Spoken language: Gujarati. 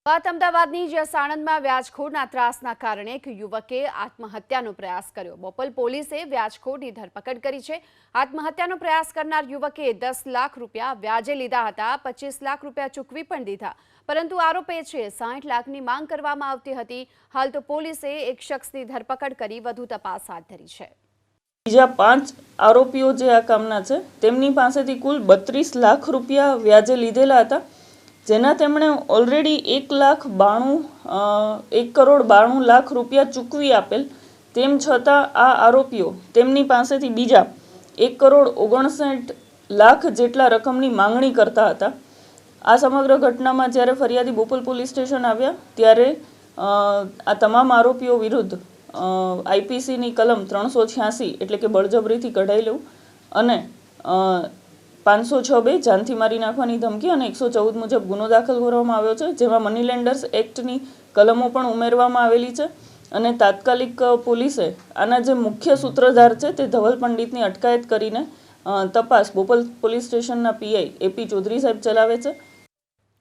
વાત અમદાવાદની જ્યાં સાણંદમાં વ્યાજખોરના ત્રાસના કારણે એક યુવકે આત્મહત્યાનો પ્રયાસ કર્યો। બોપલ પોલીસે વ્યાજખોરની ધરપકડ કરી છે। આત્મહત્યાનો પ્રયાસ કરનાર યુવકે 10 લાખ રૂપિયા વ્યાજે લીધા હતા। 25 લાખ રૂપિયા ચૂકવી પણ દીધા, પરંતુ આરોપે છે 60 લાખની માંગ કરવામાં આવતી હતી। હાલ તો પોલીસે એક શખ્સની ધરપકડ કરી વધુ તપાસ હાથ ધરી છે। બીજા 5 આરોપીઓ જે આ કામના છે તેમની પાસેથી કુલ 32 લાખ રૂપિયા વ્યાજે લીધેલા હતા, જેના તેમણે ઓલરેડી 1 કરોડ 92 લાખ રૂપિયા ચૂકવી આપેલ। તેમ છતાં આ આરોપીઓ તેમની પાસેથી બીજા 1 કરોડ 59 લાખ જેટલા રકમની માંગણી કરતા હતા। આ સમગ્ર ઘટનામાં જ્યારે ફરિયાદી બોપલ પોલીસ સ્ટેશન આવ્યા ત્યારે આ તમામ આરોપીઓ વિરુદ્ધ આઈપીસીની કલમ 386 એટલે કે બળજબરીથી કઢાઈ લેવું અને 506(2) જાનથી મારી નાખવાની ધમકી અને 114 મુજબ ગુનો દાખલ કરવામાં આવ્યો છે, જેમાં મની લેન્ડર્સ એક્ટની કલમો પણ ઉમેરવામાં આવેલી છે। અને તાત્કાલિક પોલીસે આના જે મુખ્ય સૂત્રધાર છે તે ધવલ પંડિતની અટકાયત કરીને તપાસ બોપલ પોલીસ સ્ટેશનના પીઆઈ એપી ચૌધરી સાહેબ ચલાવે છે।